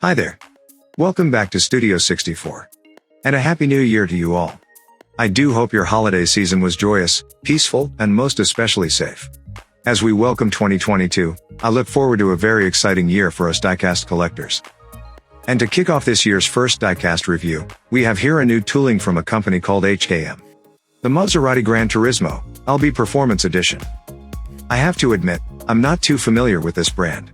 Hi there. Welcome back to Studio 64. And a happy new year to you all. I do hope your holiday season was joyous, peaceful, and most especially safe. As we welcome 2022, I look forward to a very exciting year for us diecast collectors. And to kick off this year's first diecast review, we have here a new tooling from a company called HKM. The Maserati Gran Turismo LB Performance Edition. I have to admit, I'm not too familiar with this brand.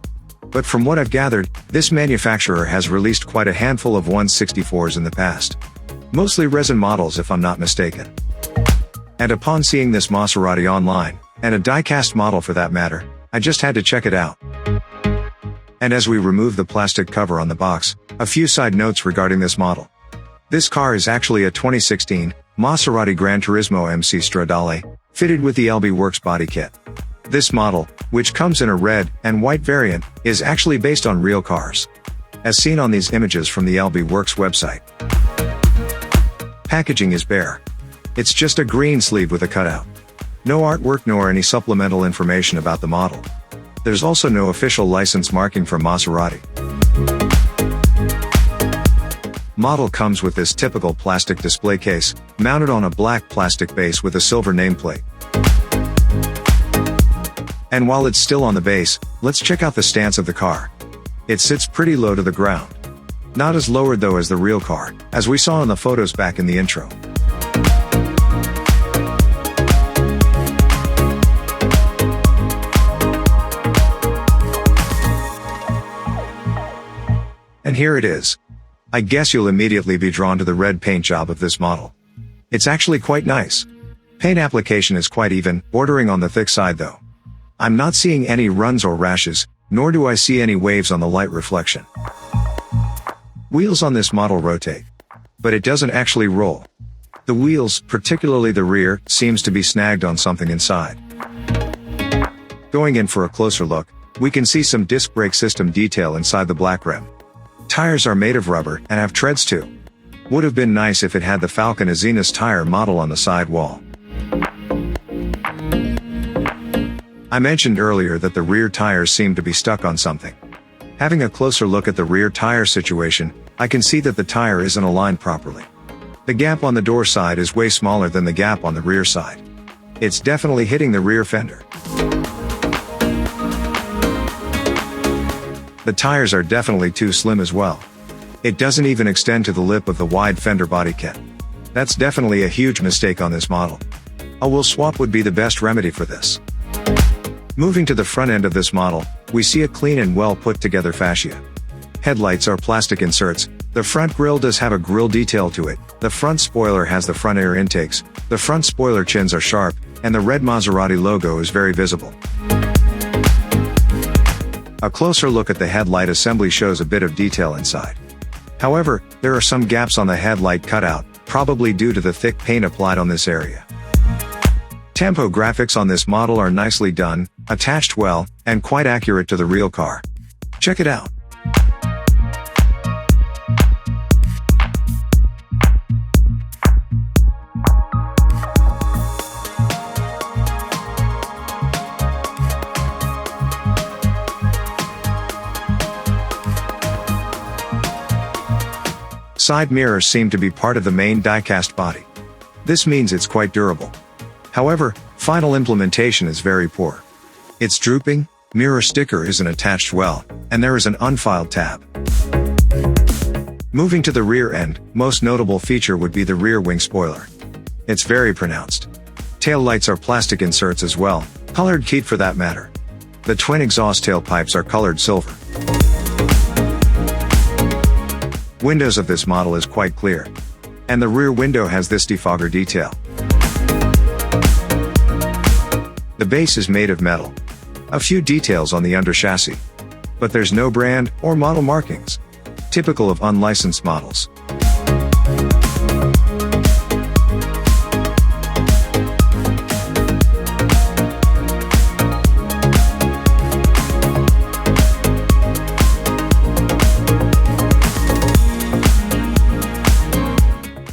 But from what I've gathered, this manufacturer has released quite a handful of 164s in the past. Mostly resin models if I'm not mistaken. And upon seeing this Maserati online, and a diecast model for that matter, I just had to check it out. And as we remove the plastic cover on the box, a few side notes regarding this model. This car is actually a 2016 Maserati Gran Turismo MC Stradale, fitted with the LB Works body kit. This model, which comes in a red and white variant, is actually based on real cars. As seen on these images from the LB Works website. Packaging is bare. It's just a green sleeve with a cutout. No artwork nor any supplemental information about the model. There's also no official license marking from Maserati. Model comes with this typical plastic display case, mounted on a black plastic base with a silver nameplate. And while it's still on the base, let's check out the stance of the car. It sits pretty low to the ground. Not as lowered though as the real car, as we saw in the photos back in the intro. And here it is. I guess you'll immediately be drawn to the red paint job of this model. It's actually quite nice. Paint application is quite even, bordering on the thick side though. I'm not seeing any runs or rashes, nor do I see any waves on the light reflection. Wheels on this model rotate. But it doesn't actually roll. The wheels, particularly the rear, seems to be snagged on something inside. Going in for a closer look, we can see some disc brake system detail inside the black rim. Tires are made of rubber and have treads too. Would have been nice if it had the Falcon Azenas tire model on the side wall. I mentioned earlier that the rear tires seem to be stuck on something. Having a closer look at the rear tire situation, I can see that the tire isn't aligned properly. The gap on the door side is way smaller than the gap on the rear side. It's definitely hitting the rear fender. The tires are definitely too slim as well. It doesn't even extend to the lip of the wide fender body kit. That's definitely a huge mistake on this model. A wheel swap would be the best remedy for this. Moving to the front end of this model, we see a clean and well put together fascia. Headlights are plastic inserts, the front grille does have a grille detail to it, the front spoiler has the front air intakes, the front spoiler chins are sharp, and the red Maserati logo is very visible. A closer look at the headlight assembly shows a bit of detail inside. However, there are some gaps on the headlight cutout, probably due to the thick paint applied on this area. Tempo graphics on this model are nicely done, attached well, and quite accurate to the real car. Check it out. Side mirrors seem to be part of the main diecast body. This means it's quite durable. However, final implementation is very poor. It's drooping, mirror sticker isn't attached well, and there is an unfiled tab. Moving to the rear end, most notable feature would be the rear wing spoiler. It's very pronounced. Tail lights are plastic inserts as well, colored keyed for that matter. The twin exhaust tailpipes are colored silver. Windows of this model is quite clear. And the rear window has this defogger detail. The base is made of metal. A few details on the under chassis. But there's no brand or model markings. Typical of unlicensed models.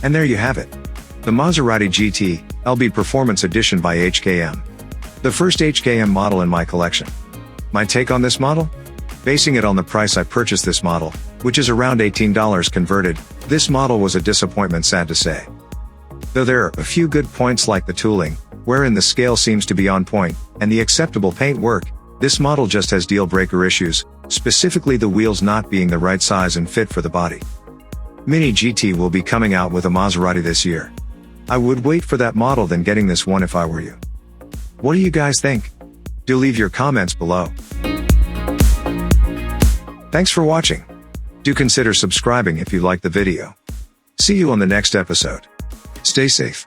And there you have it. The Maserati GT LB Performance Edition by HKM. The first HKM model in my collection. My take on this model? Basing it on the price I purchased this model, which is around $18 converted. This model was a disappointment, sad to say. Though there are a few good points like the tooling, wherein the scale seems to be on point, and the acceptable paint work, this model just has deal-breaker issues, specifically the wheels not being the right size and fit for the body. Mini GT will be coming out with a Maserati this year. I would wait for that model than getting this one if I were you. What do you guys think? Do leave your comments below. Thanks for watching. Do consider subscribing if you liked the video. See you on the next episode. Stay safe.